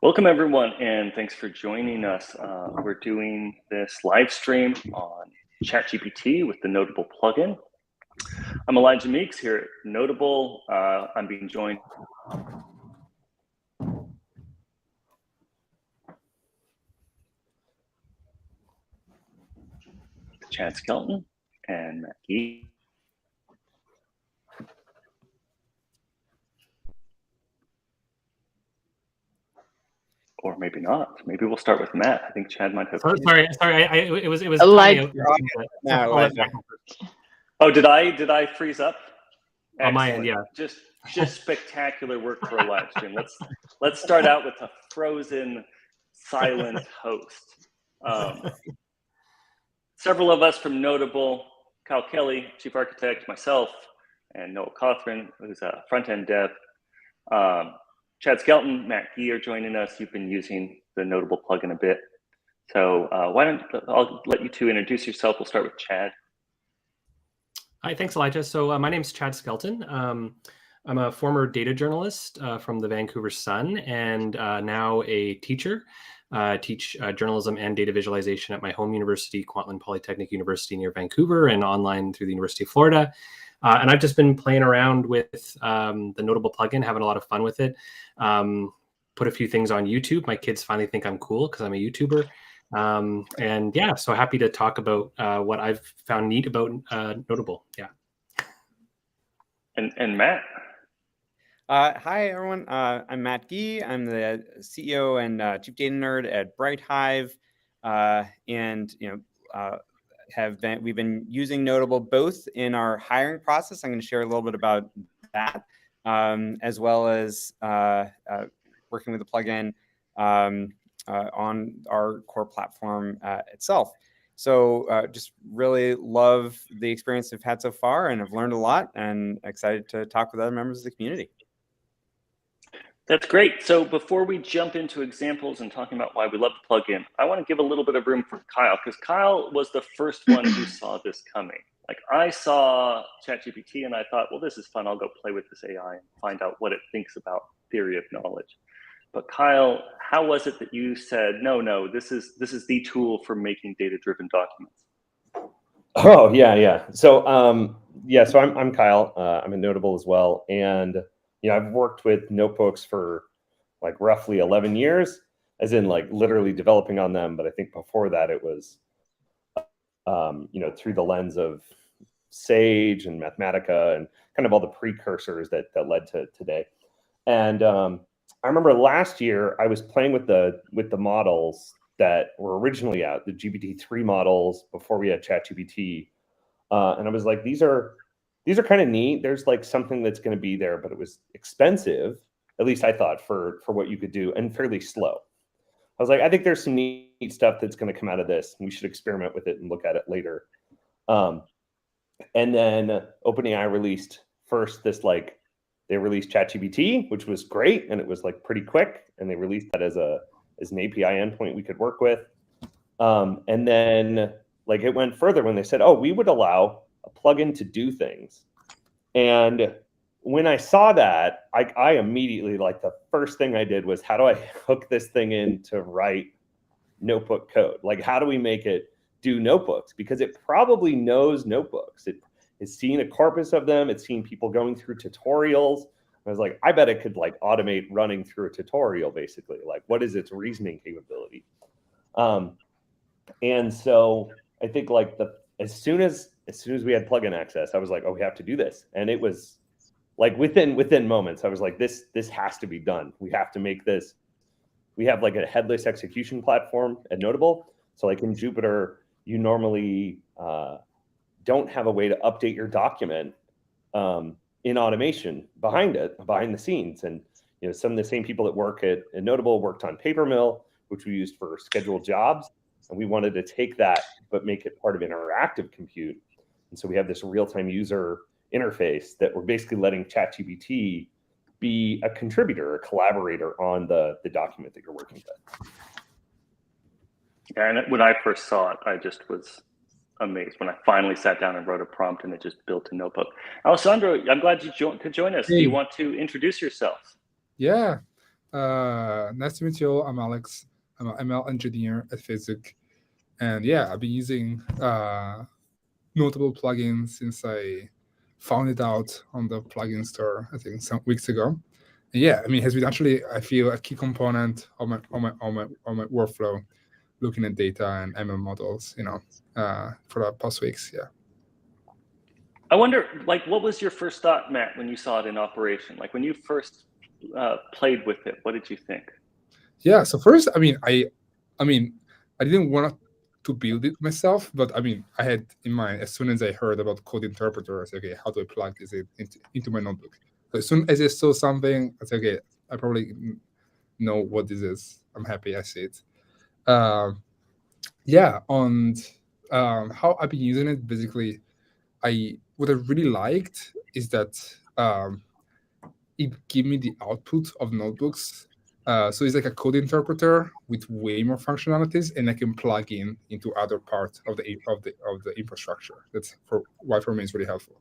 Welcome everyone, and thanks for joining us. We're doing this live stream on ChatGPT with the Notable plugin. I'm Elijah Meeks here at Notable. I'm being joined with Chad Skelton and Matt Gee. Or maybe not. Maybe we'll start with Matt. I think Chad might have. Sorry. It was. Elijah. Oh, did I freeze up? Excellent. On my end, yeah. Just spectacular work for a live stream. Let's start out with a frozen, silent host. Several of us from Notable, Kyle Kelley, Chief Architect, myself, and Noel Cothran, who's a front-end dev. Chad Skelton, Matt Gee are joining us. You've been using the Notable plugin a bit. So I'll let you two introduce yourself. We'll start with Chad. Hi, thanks, Elijah. So my name's Chad Skelton. I'm a former data journalist from the Vancouver Sun and now a teacher. Teach journalism and data visualization at my home university, Kwantlen Polytechnic University near Vancouver, and online through the University of Florida. And I've just been playing around with the Notable plugin, having a lot of fun with it. Put a few things on YouTube. My kids finally think I'm cool because I'm a YouTuber. And yeah, so happy to talk about what I've found neat about Notable. Yeah. And Matt. Hi, everyone. I'm Matt Gee. I'm the CEO and chief data nerd at Bright Hive. And, we've been using Notable both in our hiring process. I'm going to share a little bit about that, as well as working with the plugin on our core platform itself. So just really love the experience I've had so far, and I've learned a lot, and excited to talk with other members of the community. That's great. So before we jump into examples and talking about why we love the plugin, I want to give a little bit of room for Kyle, because Kyle was the first one who saw this coming. Like, I saw ChatGPT and I thought, well, this is fun. I'll go play with this AI and find out what it thinks about theory of knowledge. But Kyle, how was it that you said, no, this is the tool for making data-driven documents? Oh, yeah. So, so I'm Kyle. I'm a Notable as well. And I've worked with notebooks for like roughly 11 years, as in like literally developing on them. But I think before that it was, through the lens of Sage and Mathematica and kind of all the precursors that led to today. And I remember last year I was playing with the models that were originally out, the GPT-3 models before we had ChatGPT. And I was like, these are kind of neat. There's like something that's going to be there, but it was expensive, at least I thought, for what you could do, and fairly slow. I was like, I think there's some neat stuff that's going to come out of this, and we should experiment with it and look at it later. And then OpenAI released first they released ChatGPT, which was great, and it was like pretty quick, and they released that as an API endpoint we could work with. And then like it went further when they said, oh, we would allow a plugin to do things. And when I saw that, I immediately, like, the first thing I did was, how do I hook this thing in to write notebook code? Like, how do we make it do notebooks? Because it probably knows notebooks. It's seen a corpus of them. It's seen people going through tutorials. I was like, I bet it could like automate running through a tutorial, basically. Like, what is its reasoning capability? And so I think like as soon as we had plugin access, I was like, oh, we have to do this. And it was like within moments, I was like, this has to be done. We have to make this. We have like a headless execution platform at Notable. So like in Jupyter, you normally don't have a way to update your document in automation behind the scenes. And some of the same people that work at Notable worked on Papermill, which we used for scheduled jobs. And we wanted to take that, but make it part of interactive compute. And so we have this real-time user interface that we're basically letting ChatGPT be a contributor, a collaborator on the document that you're working with. Yeah, and when I first saw it, I just was amazed when I finally sat down and wrote a prompt and it just built a notebook. Alessandro, I'm glad you could join us. Hey. Do you want to introduce yourself? Yeah, Nice to meet you all. I'm Alex. I'm an ML engineer at Physic. And yeah, I've been using Notable plugin since I found it out on the plugin store, I think some weeks ago. And yeah, I mean, it has been actually, I feel, a key component of my workflow, looking at data and ML models, for the past weeks. Yeah. I wonder, like, what was your first thought, Matt, when you saw it in operation? Like, when you first played with it, what did you think? Yeah. So first, I didn't want to build it myself, but I mean, I had in mind, as soon as I heard about code interpreter, I said, okay, how do I plug this into my notebook? So as soon as I saw something, I said, okay, I probably know what this is. I'm happy I see it. Yeah, and how I've been using it, basically, what I really liked is that it gave me the output of notebooks. So it's like a code interpreter with way more functionalities, and I can plug into other parts of the infrastructure. That's for me is really helpful.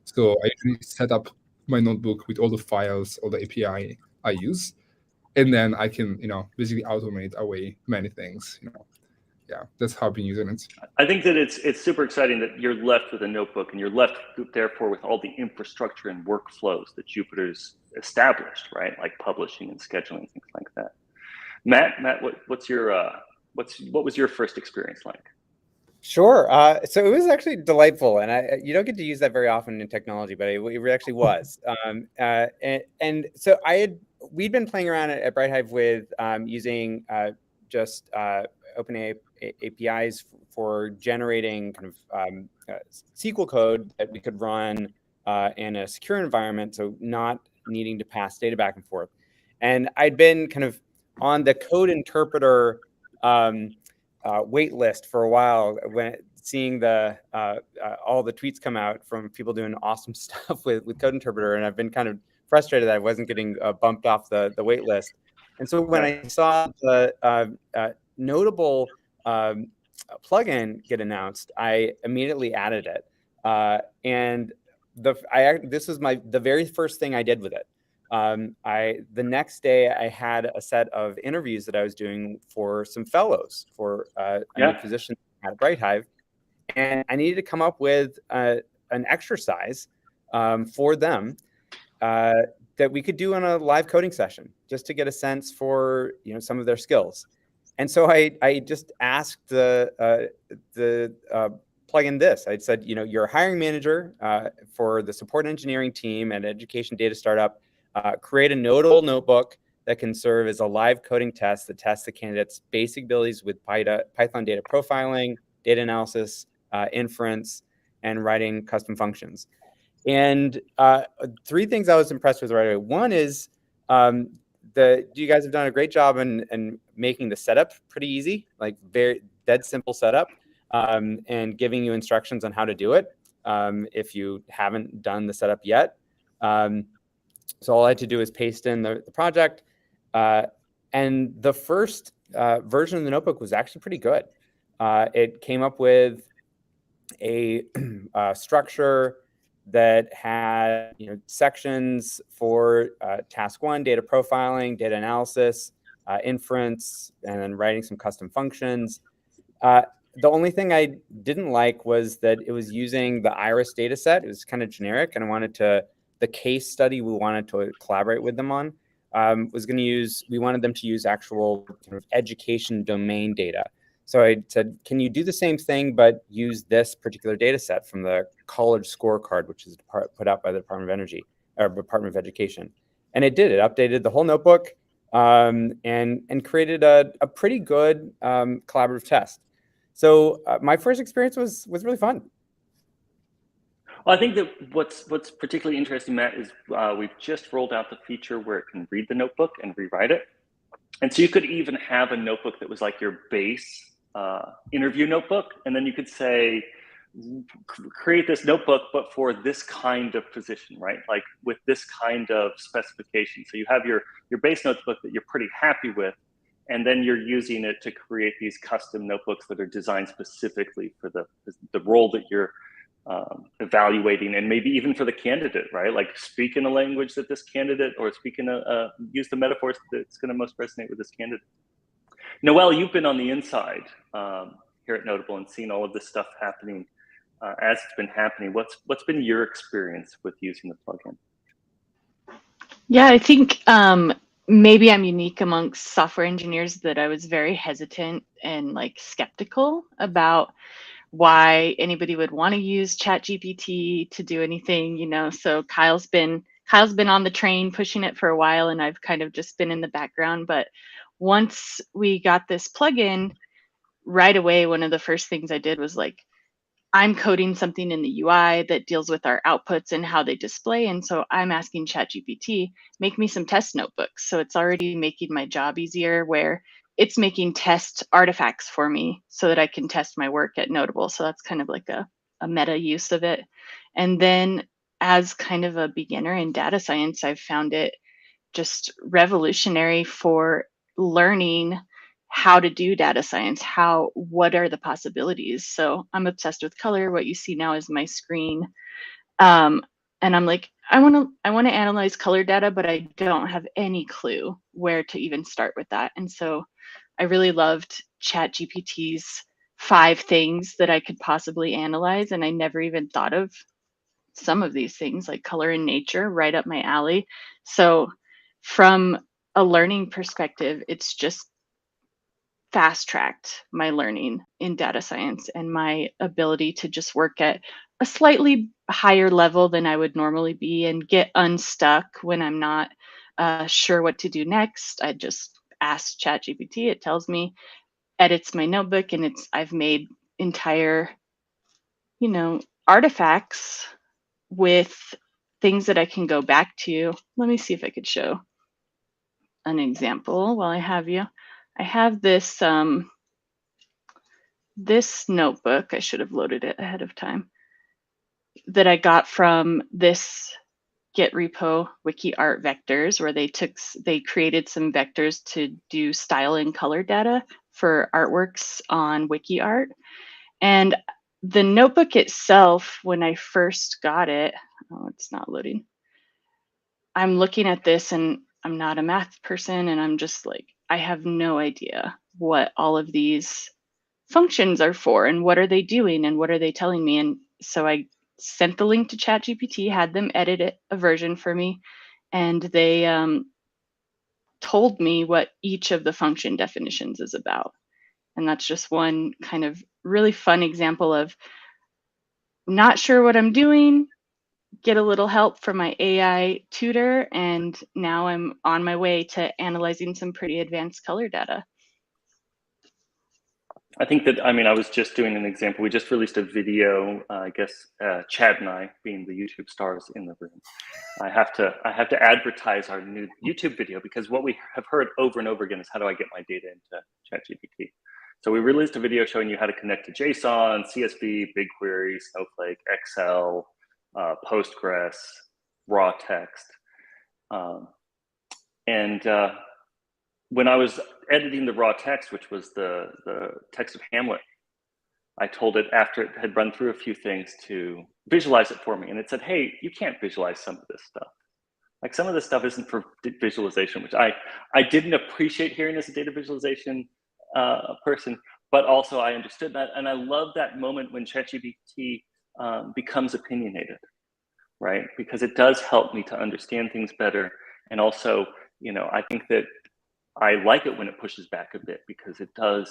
So I usually set up my notebook with all the files, all the API I use, and then I can basically automate away many things. Yeah, that's how I've been using it. I think that it's super exciting that you're left with a notebook, and you're left therefore with all the infrastructure and workflows that Jupyter's established, right? Like publishing and scheduling, things like that. Matt, what was your first experience like? Sure. So it was actually delightful, and you don't get to use that very often in technology, but it actually was. And so we'd been playing around at Bright with using just open APIs for generating kind of SQL code that we could run in a secure environment, so not needing to pass data back and forth. And I'd been kind of on the code interpreter wait list for a while, when seeing all the tweets come out from people doing awesome stuff with code interpreter, and I've been kind of frustrated that I wasn't getting bumped off the wait list. And so when I saw the Notable plugin get announced, I immediately added it, and this was the very first thing I did with it. The next day I had a set of interviews that I was doing for some fellows for a new position at Bright Hive, and I needed to come up with an exercise for them that we could do in a live coding session, just to get a sense for some of their skills. And so I just asked the plugin this. I said, you're a hiring manager for the support engineering team at an education data startup. Create a Notable notebook that can serve as a live coding test that tests the candidate's basic abilities with Python data profiling, data analysis, inference, and writing custom functions. And three things I was impressed with right away. One is you guys have done a great job in making the setup pretty easy, like very dead simple setup, and giving you instructions on how to do it if you haven't done the setup yet. So all I had to do is paste in the project. And the first version of the notebook was actually pretty good. It came up with a structure that had sections for task 1, data profiling, data analysis, inference, and then writing some custom functions. The only thing I didn't like was that it was using the Iris data set. It was kind of generic, and the case study we wanted to collaborate with them on we wanted them to use actual kind of education domain data. So I said, can you do the same thing, but use this particular data set from the college scorecard, which is put out by the Department of Energy or Department of Education? And it did. It updated the whole notebook and created a pretty good collaborative test. So my first experience was really fun. Well, I think that what's particularly interesting, Matt, is we've just rolled out the feature where it can read the notebook and rewrite it. And so you could even have a notebook that was like your base interview notebook. And then you could say, create this notebook, but for this kind of position, right? Like with this kind of specification. So you have your base notebook that you're pretty happy with, and then you're using it to create these custom notebooks that are designed specifically for the role that you're evaluating, and maybe even for the candidate, right? Like speak in a language that this candidate, or speak in use the metaphors that's going to most resonate with this candidate. Noel, you've been on the inside here at Notable and seen all of this stuff happening as it's been happening. What's been your experience with using the plugin? Yeah, I think maybe I'm unique amongst software engineers that I was very hesitant and like skeptical about why anybody would want to use ChatGPT to do anything, you know. So Kyle's been on the train pushing it for a while, and I've kind of just been in the background. But once we got this plugin, right away, one of the first things I did was like, I'm coding something in the UI that deals with our outputs and how they display. And so I'm asking ChatGPT, make me some test notebooks. So it's already making my job easier, where it's making test artifacts for me so that I can test my work at Notable. So that's kind of like a meta use of it. And then as kind of a beginner in data science, I've found it just revolutionary for learning how to do data science, what are the possibilities. So I'm obsessed with color. What you see now is my screen. And I'm like, I want to analyze color data, but I don't have any clue where to even start with that. And so I really loved ChatGPT's 5 things that I could possibly analyze. And I never even thought of some of these things, like color and nature, right up my alley. So from a learning perspective, it's just fast-tracked my learning in data science and my ability to just work at a slightly higher level than I would normally be and get unstuck when I'm not sure what to do next. I just ask ChatGPT, it tells me, edits my notebook, and I've made entire, you know, artifacts with things that I can go back to. Let me see if I could show an example while I have you. I have this this notebook. I should have loaded it ahead of time, that I got from this Git repo, Wiki Art Vectors, where they created some vectors to do style and color data for artworks on Wiki Art. And the notebook itself, when I first got it, oh, it's not loading. I'm looking at this and I'm not a math person, and I'm just like, I have no idea what all of these functions are for and what are they doing and what are they telling me. And so I sent the link to ChatGPT, had them edit a version for me, and they told me what each of the function definitions is about. And that's just one kind of really fun example of not sure what I'm doing, get a little help from my AI tutor, and now I'm on my way to analyzing some pretty advanced color data. I think that, I mean, I was just doing an example. We just released a video, I guess, Chad and I being the YouTube stars in the room. I have to advertise our new YouTube video, because what we have heard over and over again is, how do I get my data into ChatGPT? So we released a video showing you how to connect to JSON, CSV, BigQuery, Snowflake, Excel, Postgres, raw text. When I was editing the raw text, which was the text of Hamlet, I told it, after it had run through a few things, to visualize it for me. And it said, hey, you can't visualize some of this stuff. Like, some of this stuff isn't for visualization, which I didn't appreciate hearing as a data visualization person, but also I understood that. And I love that moment when ChatGPT becomes opinionated, right? Because it does help me to understand things better. And also, you know, I think that I like it when it pushes back a bit, because it does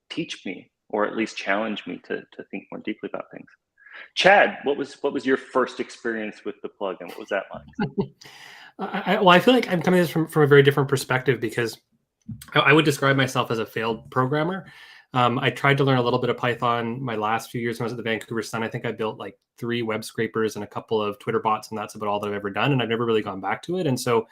teach me, or at least challenge me to think more deeply about things. Chad, what was your first experience with the plugin? What was that like? Well, I feel like I'm coming at this from a very different perspective, because I would describe myself as a failed programmer. I tried to learn a little bit of Python my last few years when I was at the Vancouver Sun. I think I built like 3 web scrapers and a couple of Twitter bots, and that's about all that I've ever done. And I've never really gone back to it. And so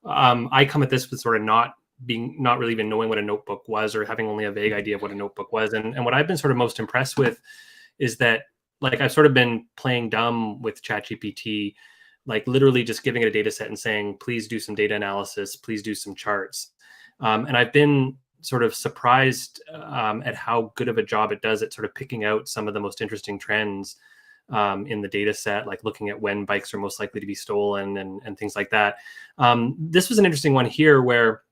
I come at this with sort of not really even knowing what a notebook was, or having only a vague idea of what a notebook was. And what I've been sort of most impressed with is that, like, I've sort of been playing dumb with ChatGPT, like literally just giving it a data set and saying, please do some data analysis, please do some charts. And I've been sort of surprised at how good of a job it does at sort of picking out some of the most interesting trends in the data set, like looking at when bikes are most likely to be stolen and things like that. This was an interesting one here where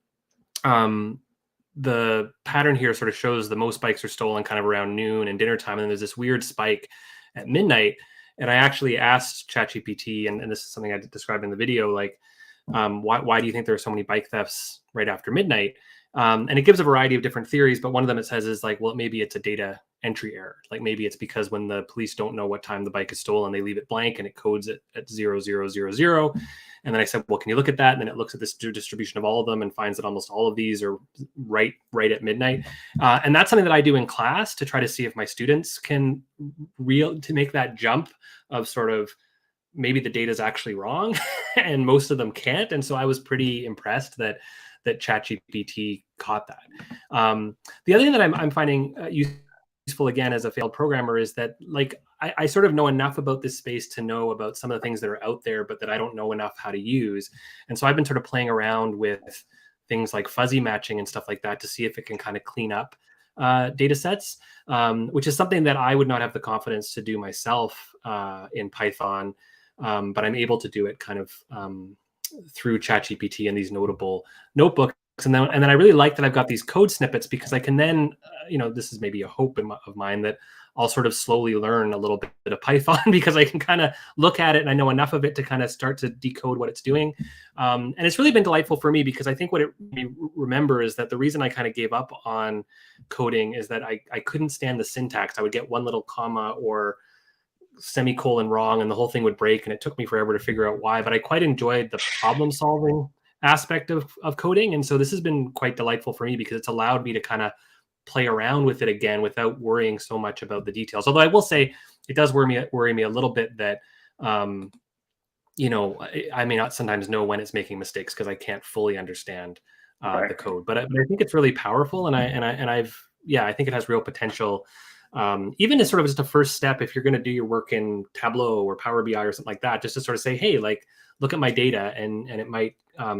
the pattern here sort of shows the most bikes are stolen kind of around noon and dinner time. And then there's this weird spike at midnight. And I actually asked ChatGPT, and this is something I described in the video, like, why do you think there are so many bike thefts right after midnight? And it gives a variety of different theories, but one of them it says is like, well, maybe it's a data entry error. Like maybe it's because when the police don't know what time the bike is stolen, they leave it blank and it codes it at 0000. And then I said, well, can you look at that? And then it looks at this distribution of all of them and finds that almost all of these are right at midnight. And that's something that I do in class to try to see if my students can to make that jump of sort of maybe the data is actually wrong and most of them can't. And so I was pretty impressed that ChatGPT caught that. The other thing that I'm finding useful again as a failed programmer is that like I sort of know enough about this space to know about some of the things that are out there, but that I don't know enough how to use. And so I've been sort of playing around with things like fuzzy matching and stuff like that to see if it can kind of clean up data sets, which is something that I would not have the confidence to do myself in Python. But I'm able to do it kind of through ChatGPT and these Notable notebooks. And then I really like that I've got these code snippets because I can then, this is maybe a hope of mine that I'll sort of slowly learn a little bit of Python because I can kind of look at it and I know enough of it to kind of start to decode what it's doing. And it's really been delightful for me because I think what it remember is that the reason I kind of gave up on coding is that I couldn't stand the syntax. I would get one little comma or semicolon wrong and the whole thing would break, and it took me forever to figure out why. But I quite enjoyed the problem solving aspect of coding, and so this has been quite delightful for me because it's allowed me to kind of play around with it again without worrying so much about the details. Although I will say it does worry me a little bit that I may not sometimes know when it's making mistakes because I can't fully understand the code. But I think it's really powerful, and I think it has real potential. Even as sort of just a first step, if you're going to do your work in Tableau or Power BI or something like that, just to sort of say, hey, like, look at my data, and it might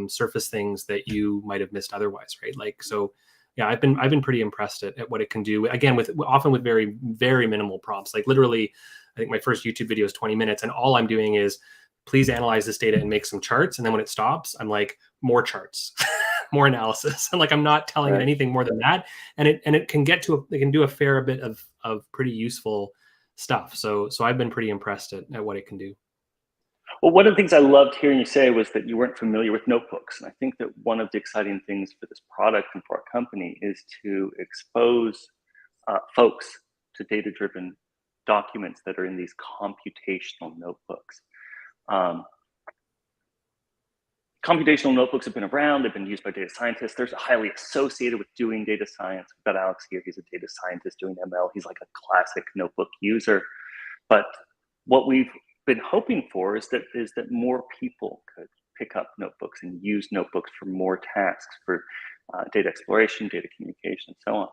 surface things that you might have missed otherwise, right? Like, so yeah, I've been pretty impressed at what it can do. Again, often with very, very minimal prompts. Like literally, I think my first YouTube video is 20 minutes, and all I'm doing is please analyze this data and make some charts. And then when it stops, I'm like, more charts. More analysis. And like I'm not telling it anything more than that. And it can do a fair bit of pretty useful stuff. So I've been pretty impressed at what it can do. Well, one of the things I loved hearing you say was that you weren't familiar with notebooks. And I think that one of the exciting things for this product and for our company is to expose folks to data-driven documents that are in these computational notebooks. Computational notebooks have been around. They've been used by data scientists. They're highly associated with doing data science. We've got Alex here. He's a data scientist doing ML. He's like a classic notebook user. But what we've been hoping for is that more people could pick up notebooks and use notebooks for more tasks, for data exploration, data communication, and so on.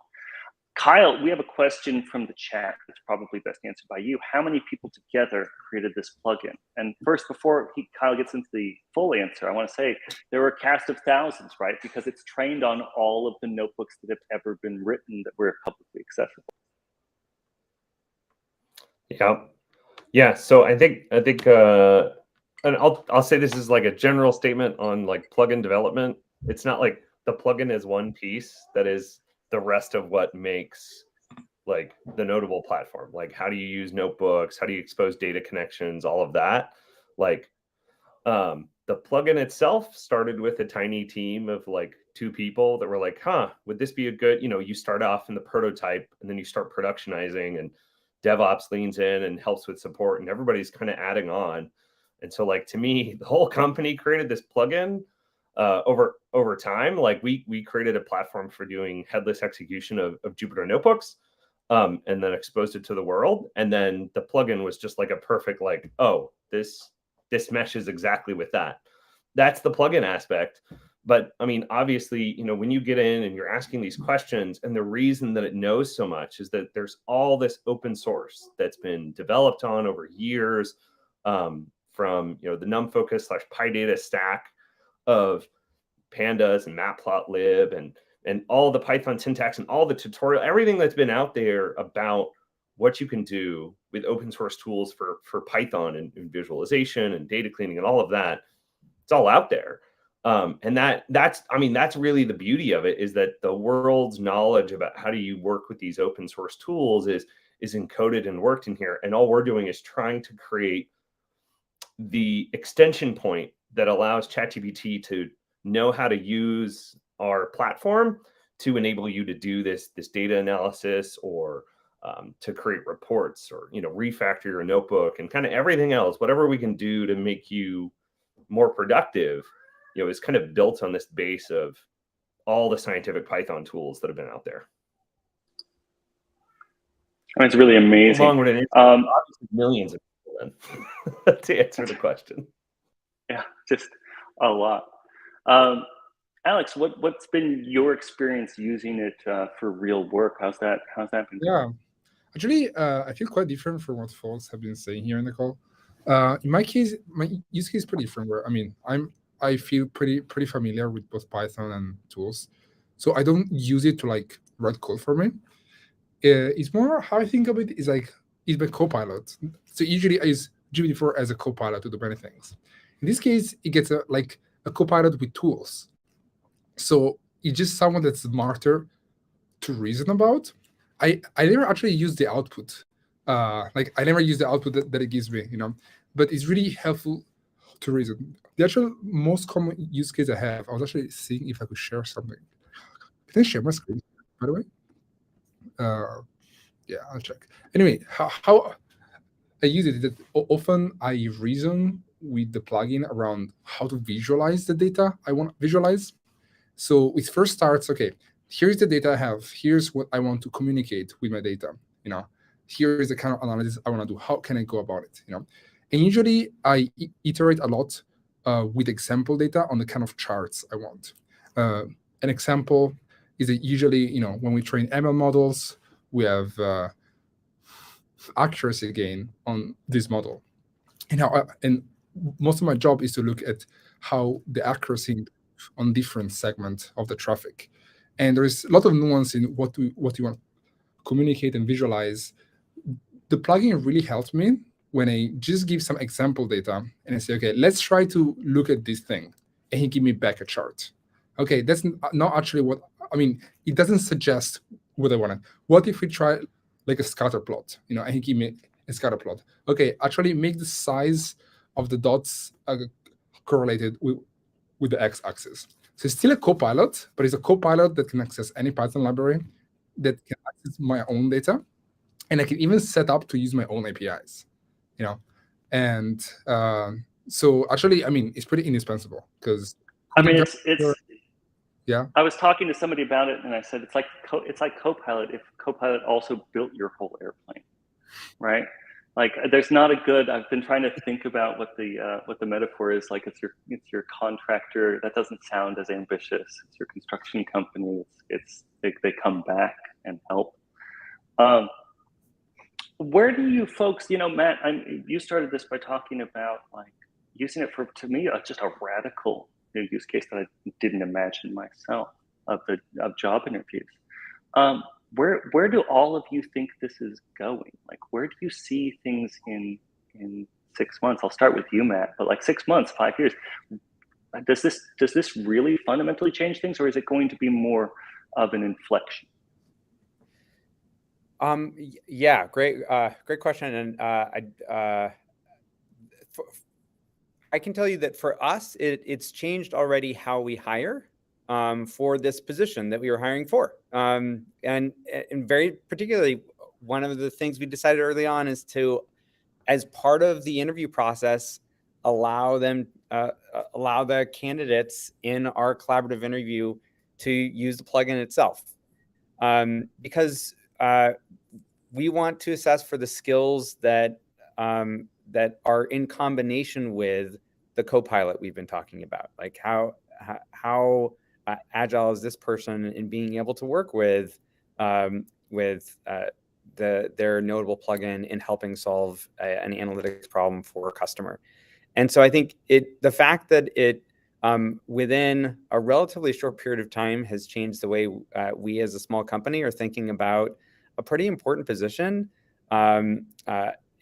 Kyle, we have a question from the chat that's probably best answered by you. How many people together created this plugin? And first, before Kyle gets into the full answer, I want to say there were a cast of thousands, right? Because it's trained on all of the notebooks that have ever been written that were publicly accessible. Yeah. So I think, and I'll say this is like a general statement on like plugin development. It's not like the plugin is one piece that is the rest of what makes like the Notable platform. Like how do you use notebooks? How do you expose data connections? All of that. Like the plugin itself started with a tiny team of like 2 people that were like, would this be a good, you start off in the prototype and then you start productionizing, and DevOps leans in and helps with support, and everybody's kind of adding on. And so like, to me, the whole company created this plugin over time. Like we created a platform for doing headless execution of Jupyter notebooks, and then exposed it to the world. And then the plugin was just like a perfect, like, oh, this meshes exactly with that. That's the plugin aspect. But I mean, obviously, when you get in and you're asking these questions, and the reason that it knows so much is that there's all this open source that's been developed on over years, from the NumFocus /PyData stack of pandas and matplotlib and and all the Python syntax and all the tutorial, everything that's been out there about what you can do with open source tools for Python and visualization and data cleaning and all of that, it's all out there. And that's really the beauty of it, is that the world's knowledge about how do you work with these open source tools is encoded and worked in here. And all we're doing is trying to create the extension point that allows ChatGPT to know how to use our platform to enable you to do this data analysis, or to create reports, or refactor your notebook, and kind of everything else, whatever we can do to make you more productive, is kind of built on this base of all the scientific Python tools that have been out there. It's really amazing. Along with obviously millions of people, then, to answer the question. Yeah, just a lot. Alex, what's been your experience using it for real work? How's that been? Yeah, actually, I feel quite different from what folks have been saying here in the call. In my case, my use case is pretty different. Where I feel pretty familiar with both Python and tools, so I don't use it to like write code for me. It's more how I think of it is like it's my copilot. So usually I use GPT-4 as a copilot to do many things. In this case, it gets a copilot with tools. So it's just someone that's smarter to reason about. I never actually use the output. I never use the output that it gives me, but it's really helpful to reason. The actual most common use case I have, I was actually seeing if I could share something. Can I share my screen, by the way? Yeah, I'll check. Anyway, how I use it is that often I reason with the plugin around how to visualize the data I want to visualize. So it first starts, okay, here's the data I have. Here's what I want to communicate with my data. Here's the kind of analysis I want to do. How can I go about it? And usually I iterate a lot with example data on the kind of charts I want. An example is that usually, when we train ML models, we have accuracy gain on this model. And most of my job is to look at how the accuracy on different segments of the traffic. And there's a lot of nuance in what you want to communicate and visualize. The plugin really helped me when I just give some example data and I say, okay, let's try to look at this thing. And he give me back a chart. Okay, that's not actually what, it doesn't suggest what I wanted. What if we try like a scatter plot, and he give me a scatter plot. Okay, actually make the size of the dots correlated with the x-axis. So it's still a copilot, but it's a copilot that can access any Python library, that can access my own data, and I can even set up to use my own APIs, And so actually, it's pretty indispensable because it's yeah. I was talking to somebody about it, and I said it's like Copilot if Copilot also built your whole airplane, right? Like there's not a good. I've been trying to think about what the metaphor is. Like it's your contractor. That doesn't sound as ambitious. It's your construction company. They come back and help. Where do you folks? Matt, you started this by talking about like using it for, to me, just a radical use case that I didn't imagine myself of job interviews. Where do all of you think this is going? Like, where do you see things in 6 months? I'll start with you, Matt. But like 6 months, 5 years, does this really fundamentally change things, or is it going to be more of an inflection? Yeah, great question, and I can tell you that for us, it's changed already how we hire for this position that we were hiring for. And very particularly, one of the things we decided early on is to, as part of the interview process, allow the candidates in our collaborative interview to use the plugin itself. Because we want to assess for the skills that are in combination with the copilot we've been talking about, like how agile is this person in being able to work with their Noteable plugin in helping solve an analytics problem for a customer. And so I think the fact that it within a relatively short period of time has changed the way we as a small company are thinking about a pretty important position. In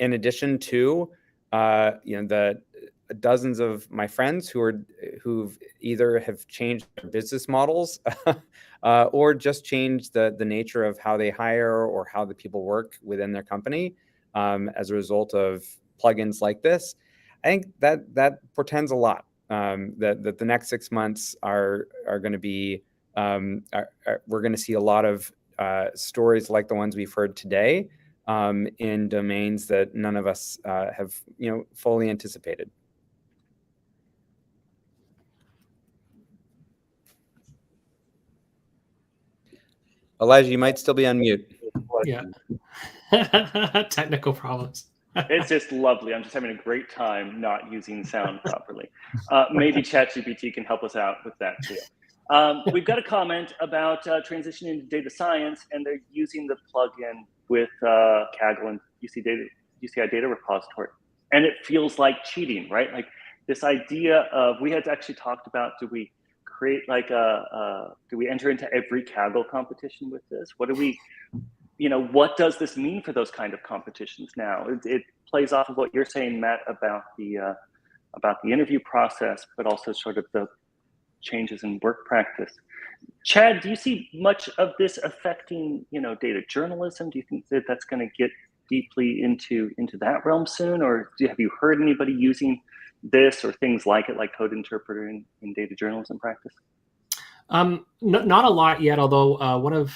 addition to the dozens of my friends who've either have changed their business models or just changed the nature of how they hire or how the people work within their company as a result of plugins like this. I think that portends a lot. That the next 6 months are going to be we're going to see a lot of stories like the ones we've heard today in domains that none of us have fully anticipated. Elijah, you might still be on mute. Yeah. Technical problems. It's just lovely. I'm just having a great time not using sound properly. Maybe ChatGPT can help us out with that too. We've got a comment about transitioning to data science, and they're using the plugin with Kaggle and UCI data repository. And it feels like cheating, right? Like this idea of, we had actually talked about, do we create like do we enter into every Kaggle competition with this? What do we, what does this mean for those kind of competitions now? It plays off of what you're saying, Matt, about the interview process, but also sort of the changes in work practice. Chad, do you see much of this affecting, data journalism? Do you think that that's going to get deeply into that realm soon, or have you heard anybody using this or things like it, like code interpreter in data journalism practice? Not a lot yet, although one of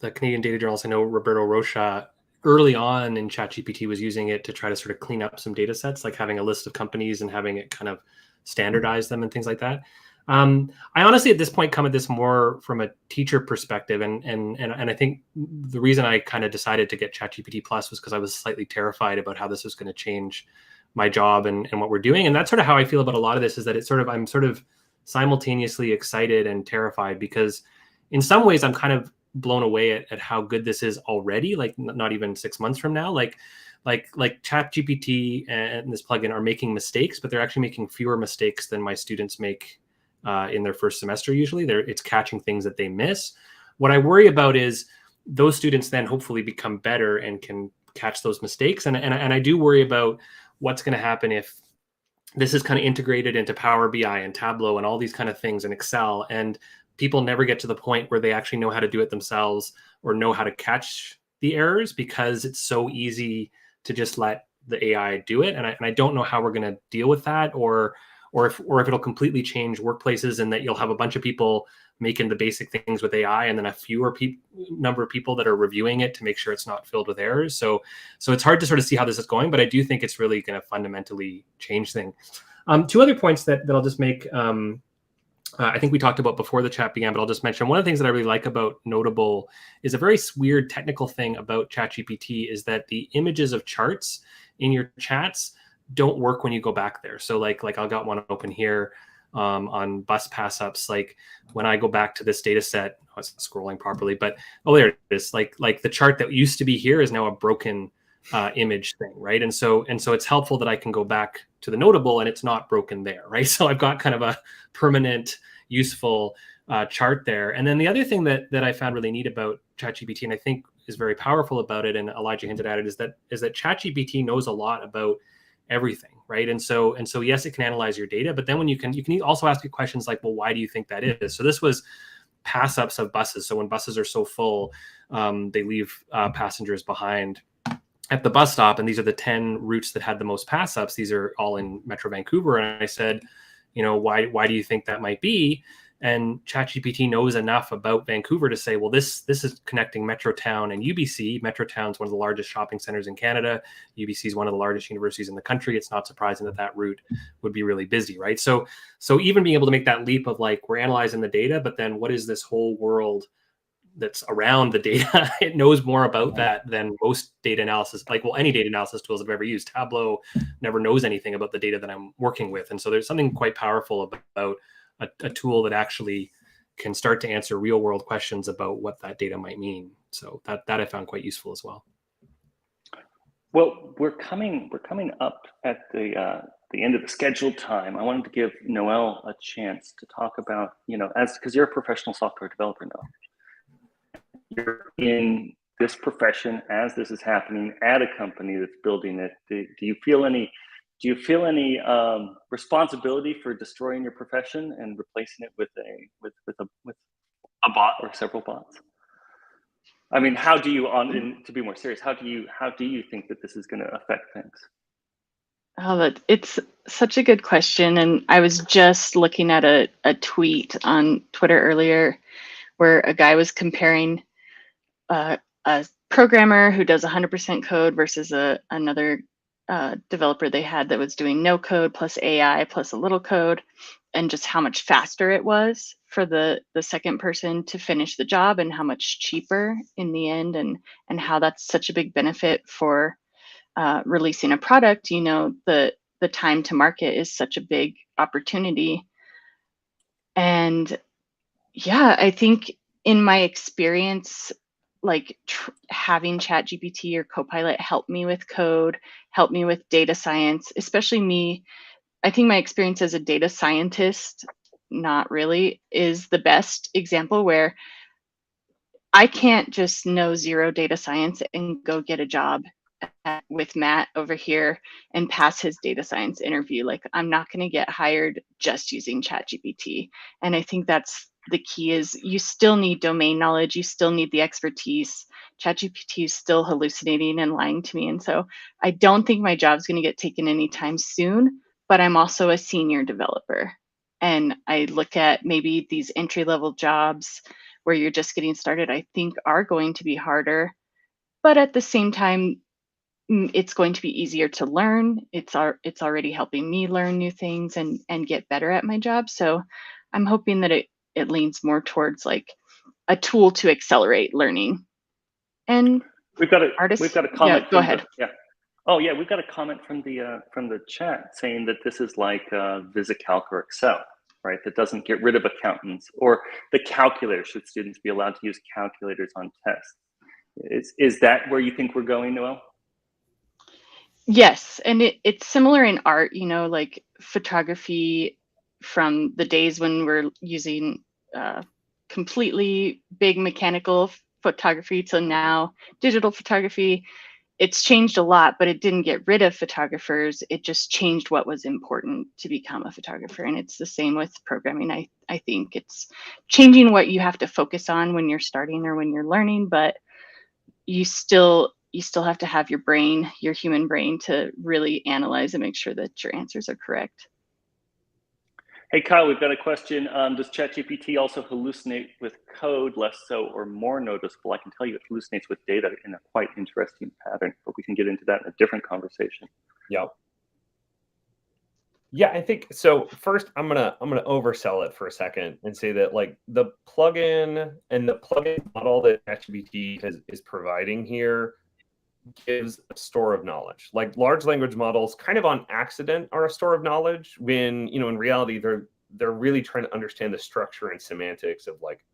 the Canadian data journalists I know, Roberto Rocha, early on in ChatGPT was using it to try to sort of clean up some data sets, like having a list of companies and having it kind of standardize them and things like that. I honestly, at this point, come at this more from a teacher perspective. And I think the reason I kind of decided to get ChatGPT Plus was because I was slightly terrified about how this was going to change my job and what we're doing. And that's sort of how I feel about a lot of this, is that I'm sort of simultaneously excited and terrified, because in some ways I'm kind of blown away at how good this is already, like not even 6 months from now. Like ChatGPT and this plugin are making mistakes, but they're actually making fewer mistakes than my students make in their first semester. Usually it's catching things that they miss. What I worry about is those students then hopefully become better and can catch those mistakes. And I do worry about what's going to happen if this is kind of integrated into Power BI and Tableau and all these kind of things in Excel, and people never get to the point where they actually know how to do it themselves or know how to catch the errors, because it's so easy to just let the AI do it. And I don't know how we're going to deal with that, or if it'll completely change workplaces, and that you'll have a bunch of people making the basic things with AI, and then a fewer number of people that are reviewing it to make sure it's not filled with errors. So it's hard to sort of see how this is going, but I do think it's really going to fundamentally change things. Two other points that I'll just make. I think we talked about before the chat began, but I'll just mention one of the things that I really like about Notable is a very weird technical thing about ChatGPT is that the images of charts in your chats don't work when you go back there. So like I've got one open here on bus pass ups. Like when I go back to this data set, I was scrolling properly, but there it is. Like the chart that used to be here is now a broken image thing, right? And so it's helpful that I can go back to the Notable and it's not broken there, right? So I've got kind of a permanent, useful chart there. And then the other thing that I found really neat about ChatGPT, and I think is very powerful about it, and Elijah hinted at it, is that ChatGPT knows a lot about everything, right? And so yes, it can analyze your data, but then when you can also ask it questions like, well, why do you think that is? So this was pass ups of buses. So when buses are so full, they leave passengers behind at the bus stop, and these are the 10 routes that had the most pass ups. These are all in Metro Vancouver. And I said, why do you think that might be? And ChatGPT knows enough about Vancouver to say, well, this is connecting Metrotown and UBC. Metrotown is one of the largest shopping centers in Canada. UBC is one of the largest universities in the country. It's not surprising that route would be really busy, right? So even being able to make that leap of like, we're analyzing the data, but then what is this whole world that's around the data? It knows more about that than most data analysis, any data analysis tools I've ever used. Tableau never knows anything about the data that I'm working with. And so there's something quite powerful about a tool that actually can start to answer real world questions about what that data might mean. So that I found quite useful as well. Well, we're coming up at the the end of the scheduled time, I wanted to give Noel a chance to talk about, because you're a professional software developer now. You're in this profession as this is happening at a company that's building it. Do you feel any responsibility for destroying your profession and replacing it with a bot or several bots? I mean, how do you, to be more serious, how do you think that this is going to affect things? Oh, it's such a good question. And I was just looking at a tweet on Twitter earlier where a guy was comparing a programmer who does 100% code versus another developer they had that was doing no code plus AI plus a little code, and just how much faster it was for the second person to finish the job and how much cheaper in the end, and how that's such a big benefit for releasing a product. The time to market is such a big opportunity. And yeah, I think in my experience, like having ChatGPT or Copilot help me with code, help me with data science, especially me. I think my experience as a data scientist, not really, is the best example where I can't just know zero data science and go get a job with Matt over here and pass his data science interview. Like, I'm not going to get hired just using ChatGPT. And I think that's the key, is you still need domain knowledge. You still need the expertise. ChatGPT is still hallucinating and lying to me. And so I don't think my job's going to get taken anytime soon, but I'm also a senior developer. And I look at maybe these entry-level jobs where you're just getting started, I think are going to be harder. But at the same time, it's going to be easier to learn. It's already helping me learn new things and get better at my job. So I'm hoping that it leans more towards like a tool to accelerate learning. And we've got a comment. Yeah, go ahead. Oh yeah, we've got a comment from the chat saying that this is like VisiCalc or Excel, right? That doesn't get rid of accountants or the calculator. Should students be allowed to use calculators on tests? Is that where you think we're going, Noel? Yes, and it's similar in art, like photography from the days when we're using completely big mechanical photography to now digital photography. It's changed a lot, but it didn't get rid of photographers. It just changed what was important to become a photographer. And it's the same with programming. I think it's changing what you have to focus on when you're starting or when you're learning, but you still have to have your brain, your human brain, to really analyze and make sure that your answers are correct. Hey, Kyle, we've got a question. Does ChatGPT also hallucinate with code, less so or more noticeable? I can tell you it hallucinates with data in a quite interesting pattern, but we can get into that in a different conversation. Yeah, I think so. First, I'm gonna oversell it for a second and say that like the plugin and the plugin model that ChatGPT is providing here gives a store of knowledge. Like large language models kind of on accident are a store of knowledge when, in reality, they're really trying to understand the structure and semantics of like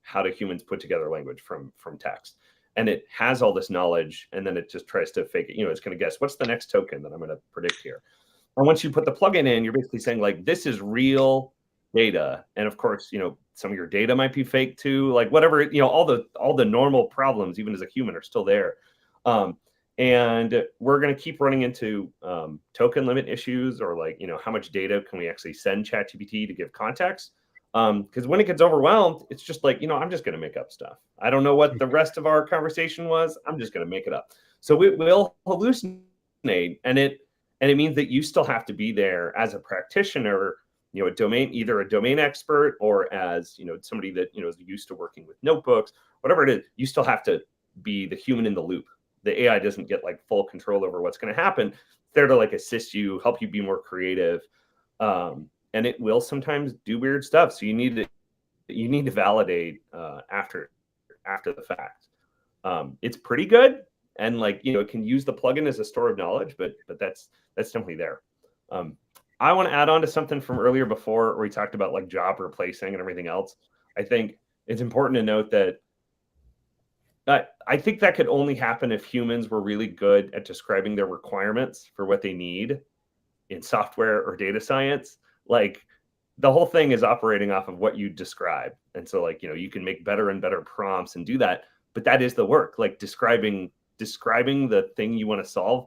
how do humans put together language from text. And it has all this knowledge, and then it just tries to fake it. It's going to guess what's the next token that I'm going to predict here. And once you put the plugin in, you're basically saying like, this is real data. And of course, some of your data might be fake too, like whatever, all the normal problems, even as a human, are still there. And we're going to keep running into token limit issues, or like, how much data can we actually send ChatGPT to give context? Because when it gets overwhelmed, it's just like, I'm just going to make up stuff. I don't know what the rest of our conversation was. I'm just going to make it up. So it will hallucinate, and it means that you still have to be there as a practitioner, either a domain expert or as, somebody that, is used to working with notebooks, whatever it is. You still have to be the human in the loop. The AI doesn't get like full control over what's going to happen. It's there to like assist you, help you be more creative. And it will sometimes do weird stuff. So you need to validate after the fact. It's pretty good. And like, it can use the plugin as a store of knowledge, but that's definitely there. I want to add on to something from earlier before where we talked about like job replacing and everything else. I think it's important to note that I think that could only happen if humans were really good at describing their requirements for what they need. in software or data science, like the whole thing is operating off of what you describe. And so like, you can make better and better prompts and do that, but that is the work. Like describing the thing you want to solve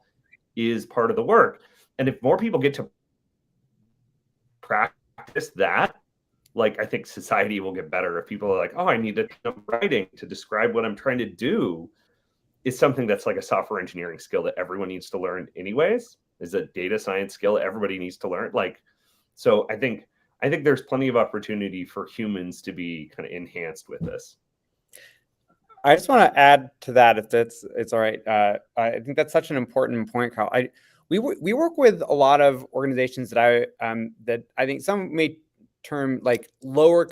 is part of the work. And if more people get to practice that, like I think society will get better. If people are like, oh, I need writing to describe what I'm trying to do, is something that's like a software engineering skill that everyone needs to learn anyways, is a data science skill everybody needs to learn. Like, so I think there's plenty of opportunity for humans to be kind of enhanced with this. I just want to add to that, if it's all right. I think that's such an important point, Kyle. We work with a lot of organizations that I think some may term like lower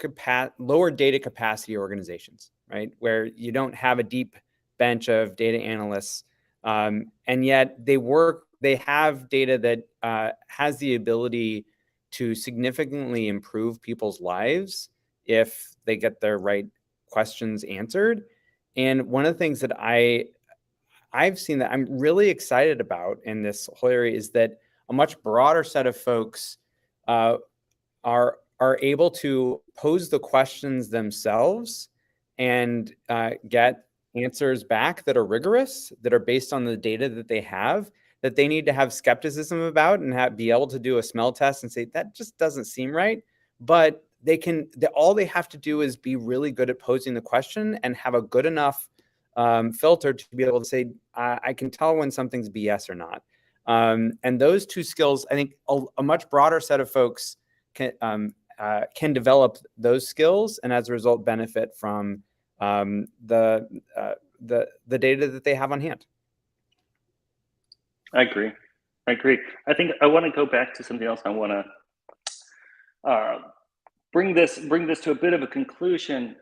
data capacity organizations, right? Where you don't have a deep bench of data analysts, and yet they have data that has the ability to significantly improve people's lives if they get their right questions answered. And one of the things that I've seen that I'm really excited about in this whole area is that a much broader set of folks are able to pose the questions themselves and get answers back that are rigorous, that are based on the data that they have, that they need to have skepticism about and be able to do a smell test and say, that just doesn't seem right. But all they have to do is be really good at posing the question and have a good enough filter to be able to say, I can tell when something's BS or not. And those two skills, I think a much broader set of folks can develop those skills, and as a result benefit from the data that they have on hand. I agree. I think I want to go back to something else. I want to bring this to a bit of a conclusion.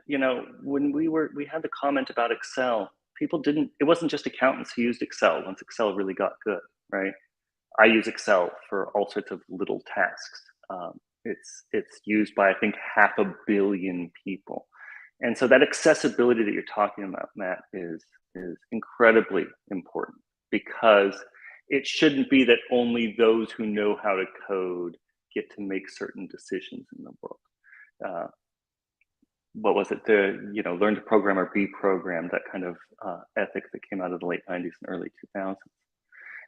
When we had the comment about Excel, it wasn't just accountants who used Excel once Excel really got good, right? I use Excel for all sorts of little tasks. It's used by, I think, 500 million people. And so that accessibility that you're talking about, Matt, is incredibly important, because it shouldn't be that only those who know how to code get to make certain decisions in the world. What was it? Learn to program or be programmed, that kind of ethic that came out of the late 90s and early 2000s.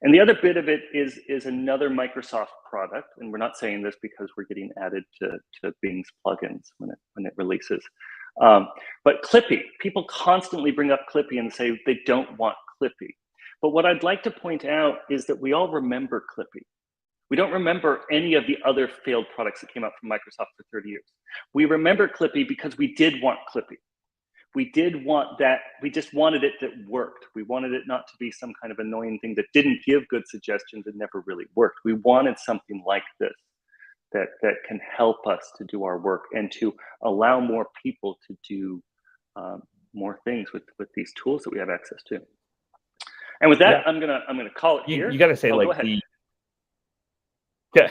And the other bit of it is another Microsoft product, and we're not saying this because we're getting added to Bing's plugins when it releases. But Clippy, people constantly bring up Clippy and say they don't want Clippy. But what I'd like to point out is that we all remember Clippy. We don't remember any of the other failed products that came out from Microsoft for 30 years. We remember Clippy because we did want Clippy. We did want that. We just wanted it that worked. We wanted it not to be some kind of annoying thing that didn't give good suggestions and never really worked. We wanted something like this that can help us to do our work and to allow more people to do more things with these tools that we have access to. And with that, I'm gonna call it here. You got to say, go like, ahead. Yeah.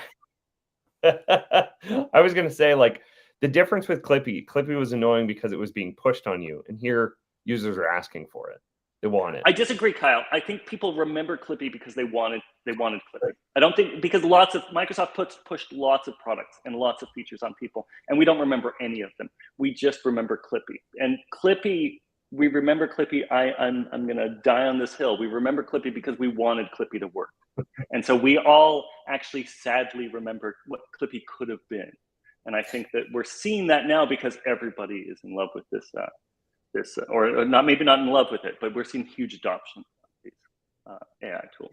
I was going to say, like, the difference with Clippy was annoying because it was being pushed on you, and here users are asking for it. They want it. I disagree, Kyle. I think people remember Clippy because they wanted Clippy. I don't think, because Microsoft pushed lots of products and lots of features on people, and we don't remember any of them. We just remember Clippy. And Clippy, we remember Clippy. I'm gonna die on this hill. We remember Clippy because we wanted Clippy to work. And so we all actually sadly remember what Clippy could have been. And I think that we're seeing that now because everybody is in love with this, or not, maybe not in love with it, but we're seeing huge adoption of these AI tools.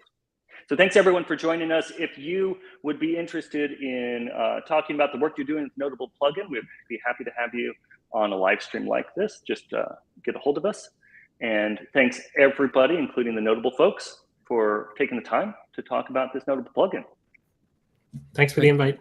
So thanks everyone for joining us. If you would be interested in talking about the work you're doing with Noteable Plugin, we'd be happy to have you on a live stream like this. Just get a hold of us. And thanks everybody, including the Noteable folks, for taking the time to talk about this Noteable Plugin. Thanks for the invite.